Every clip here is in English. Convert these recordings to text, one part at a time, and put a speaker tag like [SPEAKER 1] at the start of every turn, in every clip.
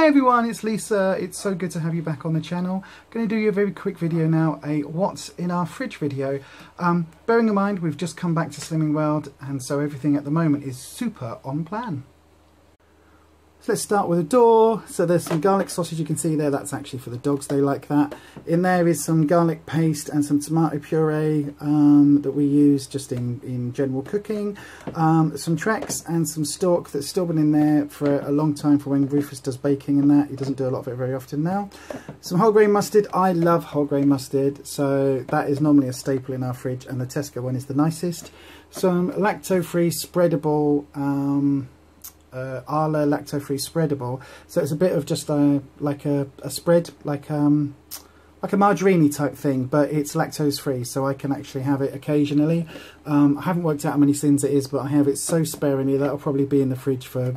[SPEAKER 1] Hey everyone, it's Lisa. It's so good to have you back on the channel. I'm going to do you a very quick video now, a what's in our fridge video. Bearing in mind we've just come back to Slimming World, and so everything at the moment is super on plan. So let's start with the door. So there's some garlic sausage, you can see there, that's actually for the dogs, they like that. In there is some garlic paste and some tomato puree that we use just in general cooking. Some Trex and some Stork that's still been in there for a long time for when Rufus does baking and that. He doesn't do a lot of it very often now. Some whole grain mustard. I love whole grain mustard, so that is normally a staple in our fridge, and the Tesco one is the nicest. Some lacto-free spreadable Arla lacto-free spreadable, so it's a bit of just like a spread, like a margarine type thing, but it's lactose free, so I can actually have it occasionally. I haven't worked out how many tins it is, but I have it so sparingly that'll probably be in the fridge for,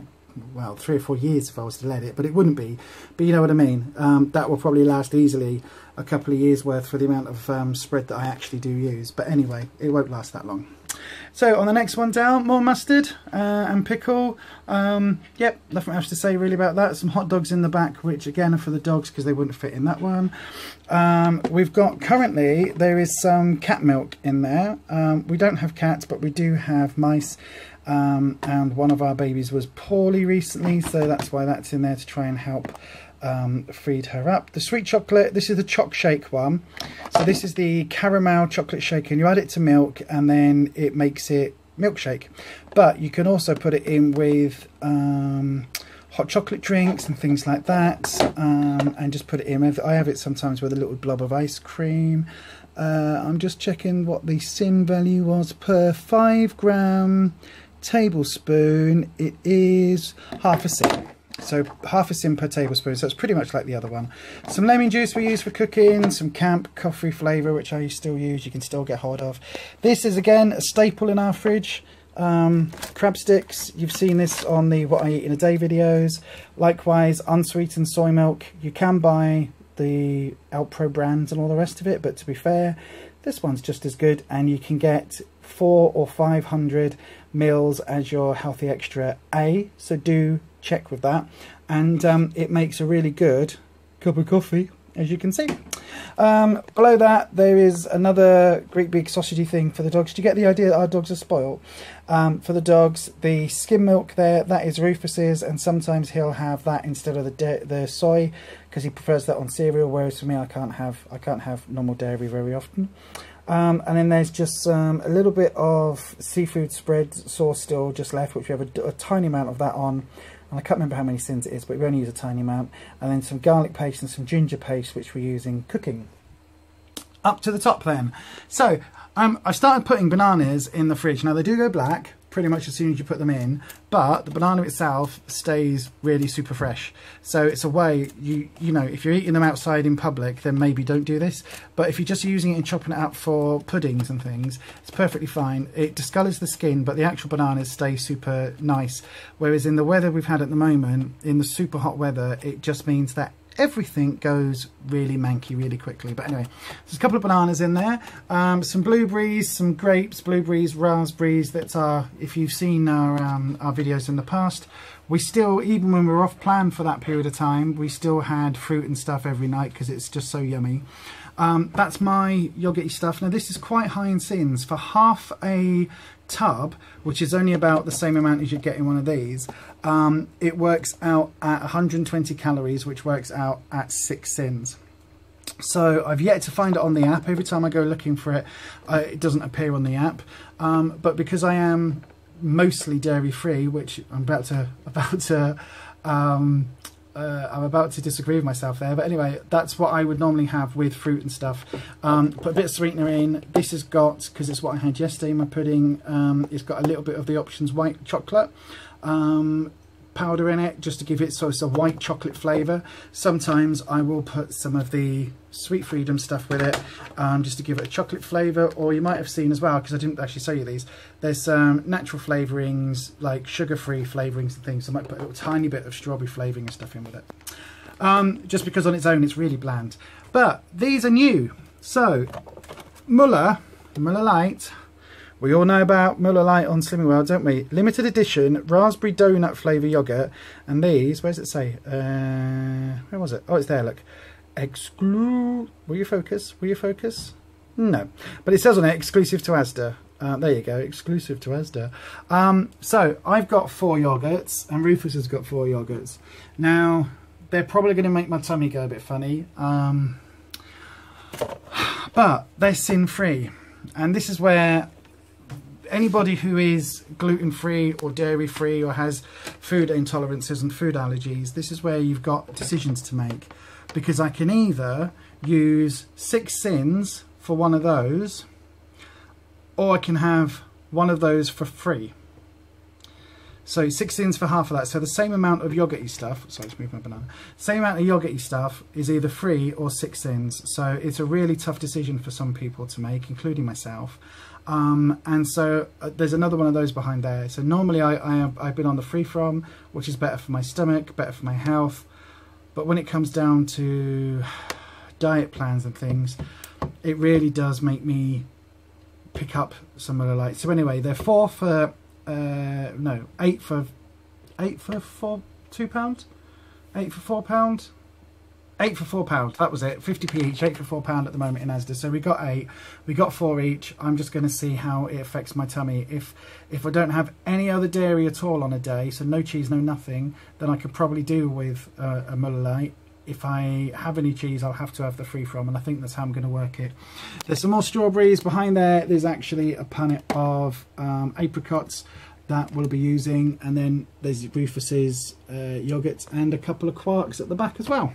[SPEAKER 1] well, 3 or 4 years if I was to let it, but it wouldn't be, but you know what I mean. That will probably last easily a couple of years worth for the amount of spread that I actually do use, but anyway, it won't last that long. So on the next one down, more mustard and pickle. Yep, nothing else to say really about that. Some hot dogs in the back, which again are for the dogs because they wouldn't fit in that one. We've got, currently, there is some cat milk in there. We don't have cats, but we do have mice. And one of our babies was poorly recently, so that's why that's in there, to try and help feed her up. The sweet chocolate, this is the Choc Shake one. So this is the caramel chocolate shake, and you add it to milk and then it makes it milkshake. But you can also put it in with hot chocolate drinks and things like that, and just put it in. I have it sometimes with a little blob of ice cream. I'm just checking what the sin value was per 5 gram tablespoon. It is half a sin. So half a sin per tablespoon, so it's pretty much like the other one. Some lemon juice we use for cooking, some Camp coffee flavour, which I still use, you can still get hold of. This is again a staple in our fridge. Crab sticks, you've seen this on the What I Eat in a Day videos. Likewise, unsweetened soy milk. You can buy the Alpro brands and all the rest of it, but to be fair, this one's just as good, and you can get 400 or 500 mils as your Healthy Extra A, so do check with that, and it makes a really good cup of coffee, as you can see. Below that there is another great big sausagey thing for the dogs. Do you get the idea that our dogs are spoiled? For the dogs, the skim milk there, that is Rufus's, and sometimes he'll have that instead of the soy, because he prefers that on cereal, whereas for me I can't have normal dairy very often. And then there's just a little bit of seafood spread sauce still just left, which we have a tiny amount of that on. And I can't remember how many sins it is, but we only use a tiny amount. And then some garlic paste and some ginger paste, which we use in cooking. Up to the top then. So I started putting bananas in the fridge. Now they do go black pretty much as soon as you put them in, but the banana itself stays really super fresh. So it's a way, you know, if you're eating them outside in public, then maybe don't do this. But if you're just using it and chopping it up for puddings and things, it's perfectly fine. It discolours the skin, but the actual bananas stay super nice. Whereas in the weather we've had at the moment, in the super hot weather, it just means that everything goes really manky really quickly. But anyway, there's a couple of bananas in there, some blueberries, some grapes, blueberries, raspberries. That are, if you've seen our videos in the past, we still, even when we were off plan for that period of time, we still had fruit and stuff every night because it's just so yummy. That's my yogurty stuff. Now this is quite high in sins. For half a tub, which is only about the same amount as you'd get in one of these, it works out at 120 calories, which works out at 6 sins. So I've yet to find it on the app. Every time I go looking for it, it doesn't appear on the app. But because I am mostly dairy free, which I'm about to disagree with myself there, but anyway, that's what I would normally have with fruit and stuff. Put a bit of sweetener in. This has got, because it's what I had yesterday in my pudding, it's got a little bit of the Options white chocolate powder in it, just to give it so it's a white chocolate flavour. Sometimes I will put some of the Sweet Freedom stuff with it, just to give it a chocolate flavour. Or you might have seen as well, because I didn't actually show you these, there's some natural flavourings, like sugar-free flavourings and things. So I might put a little tiny bit of strawberry flavouring and stuff in with it, just because on its own it's really bland. But these are new. So Muller Light, We all know about Muller Lite on Slimming World, don't we? Limited edition raspberry donut flavour yoghurt. And these, where does it say? Where was it? Oh, it's there, look. Will you focus? Will you focus? No. But it says on it, exclusive to Asda. There you go, exclusive to Asda. So I've got 4 yogurts and Rufus has got 4 yogurts. Now, they're probably going to make my tummy go a bit funny. But they're sin-free. And this is where anybody who is gluten-free or dairy-free or has food intolerances and food allergies, this is where you've got decisions to make. Because I can either use 6 sins for one of those, or I can have one of those for free. So 6 sins for half of that. So the same amount of yogurty stuff, sorry, let's move my banana. Same amount of yogurty stuff is either free or 6 sins. So it's a really tough decision for some people to make, including myself. And so there's another one of those behind there. So normally I've been on the free from, which is better for my stomach, better for my health. But when it comes down to diet plans and things, it really does make me pick up some Muller Lite. So anyway, they're 8 for £2, £8 for £4, £8 for £4. That was it. 50p each, 8 for £4 at the moment in Asda. So we got 8, we got 4 each. I'm just going to see how it affects my tummy. If I don't have any other dairy at all on a day, so no cheese, no nothing, then I could probably do with a Muller Lite. If I have any cheese, I'll have to have the free from, and I think that's how I'm going to work it. There's some more strawberries behind there. There's actually a punnet of apricots that we'll be using, and then there's Rufus's yogurts and a couple of quarks at the back as well.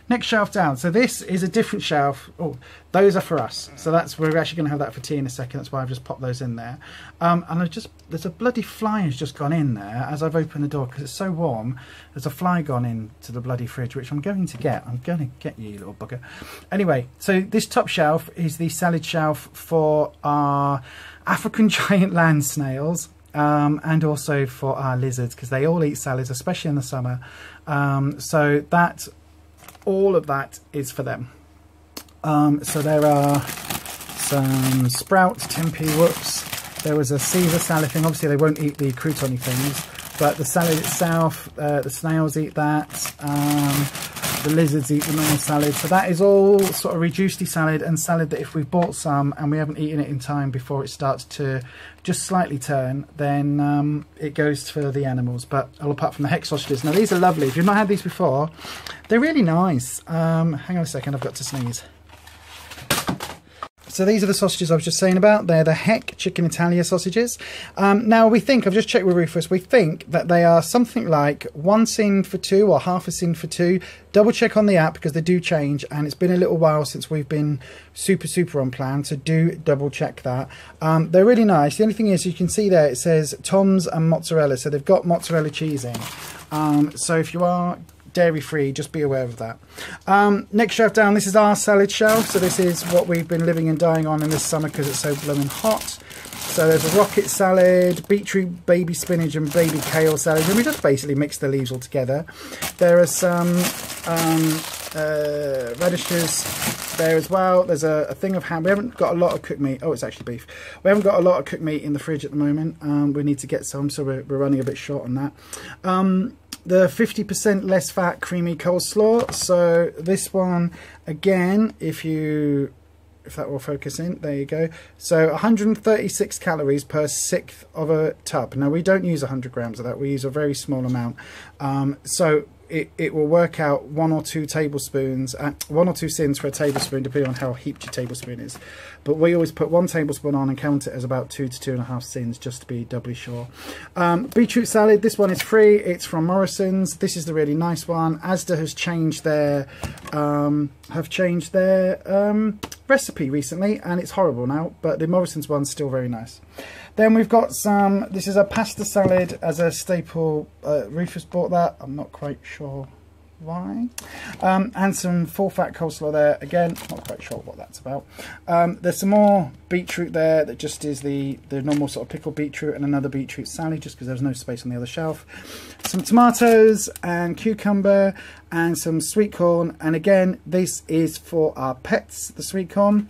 [SPEAKER 1] Next shelf down. So this is a different shelf. Oh, those are for us. So we're actually going to have that for tea in a second. That's why I've just popped those in there. And there's a bloody fly has just gone in there as I've opened the door because it's so warm. There's a fly gone into the bloody fridge, which I'm going to get. I'm going to get you, little bugger. Anyway, so this top shelf is the salad shelf for our African giant land snails. And also for our lizards, because they all eat salads, especially in the summer. So all of that is for them. So there are some sprout tempeh whoops. There was a Caesar salad thing. Obviously they won't eat the croutony things, but the salad itself, the snails eat that. The lizards eat the normal salad. So that is all sort of reduced salad, and salad that if we've bought some and we haven't eaten it in time before it starts to just slightly turn, then it goes for the animals. But all apart from the hex sausages. Now these are lovely. If you've not had these before, they're really nice. Hang on a second, I've got to sneeze. So these are the sausages I was just saying about. They're the Heck Chicken Italia sausages. Now we think, I've just checked with Rufus, we think that they are something like 1 sin for 2 or half a sin for 2. Double check on the app because they do change, and it's been a little while since we've been super on plan, so do double check that. They're really nice. The only thing is, you can see there it says Tom's and mozzarella, so they've got mozzarella cheese in. So if you are dairy free, just be aware of that. Next shelf down, this is our salad shelf. So this is what we've been living and dying on in this summer because it's so blooming hot. So there's a rocket salad, beetroot, baby spinach and baby kale salad, and we just basically mix the leaves all together. There are some radishes there as well. There's a thing of ham. We haven't got a lot of cooked meat. Oh, it's actually beef. We haven't got a lot of cooked meat in the fridge at the moment. We need to get some, so we're running a bit short on that. The 50% less fat creamy coleslaw. So this one, again, if that will focus in, there you go. So 136 calories per 1/6 of a tub. Now we don't use 100 grams of that, we use a very small amount. So it will work out 1 or 2 tablespoons, 1 or 2 sins for a tablespoon, depending on how heaped your tablespoon is. But we always put 1 tablespoon on and count it as about 2 to 2.5 sins, just to be doubly sure. Beetroot salad, this one is free. It's from Morrison's. This is the really nice one. Asda has changed their recipe recently, and it's horrible now. But the Morrison's one's still very nice. Then we've got some, this is a pasta salad as a staple. Rufus bought that, I'm not quite sure why. And some full fat coleslaw there, again, not quite sure what that's about. There's some more beetroot there that just is the normal sort of pickled beetroot, and another beetroot salad just because there's no space on the other shelf. Some tomatoes and cucumber and some sweet corn, and again, this is for our pets, the sweet corn.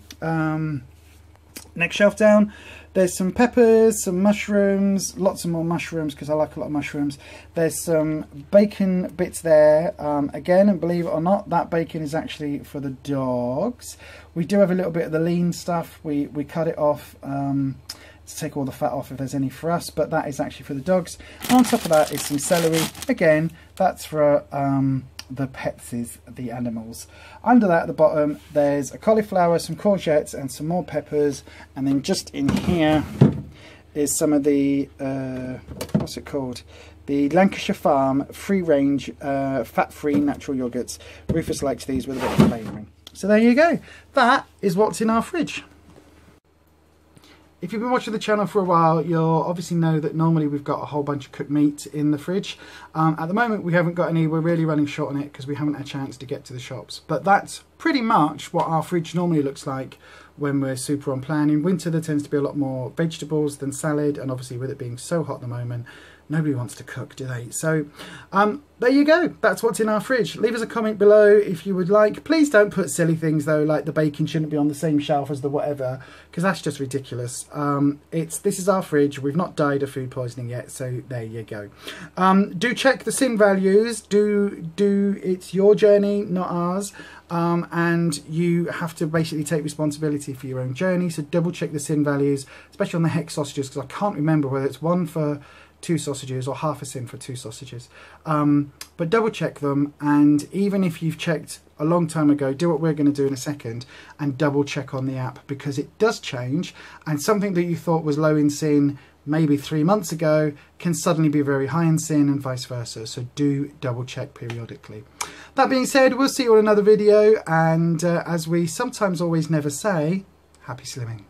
[SPEAKER 1] Next shelf down. There's some peppers, some mushrooms, lots of more mushrooms because I like a lot of mushrooms. There's some bacon bits there. Again, and believe it or not, that bacon is actually for the dogs. We do have a little bit of the lean stuff. We cut it off to take all the fat off if there's any for us, but that is actually for the dogs. And on top of that is some celery. Again, that's for the pets, the animals. Under that at the bottom there's a cauliflower, some courgettes and some more peppers, and then just in here is some of the what's it called, the Lancashire Farm free range fat-free natural yogurts. Rufus likes these with a bit of flavouring. So there you go, that is what's in our fridge. If you've been watching the channel for a while, you'll obviously know that normally we've got a whole bunch of cooked meat in the fridge. At the moment we haven't got any, we're really running short on it because we haven't had a chance to get to the shops. But that's pretty much what our fridge normally looks like when we're super on plan. In winter there tends to be a lot more vegetables than salad, and obviously with it being so hot at the moment, nobody wants to cook, do they? So there you go, that's what's in our fridge. Leave us a comment below if you would like. Please don't put silly things though, like the bacon shouldn't be on the same shelf as the whatever, because that's just ridiculous. This is our fridge. We've not died of food poisoning yet, so there you go. Do check the sin values. It's your journey, not ours. And you have to basically take responsibility for your own journey, so double check the sin values, especially on the hex sausages, because I can't remember whether it's 1 for 2 sausages or half a sin for 2 sausages. But double check them, and even if you've checked a long time ago, do what we're going to do in a second and double check on the app, because it does change, and something that you thought was low in sin maybe 3 months ago can suddenly be very high in sin, and vice versa. So do double check periodically. That being said, we'll see you on another video, and as we sometimes always never say, happy slimming.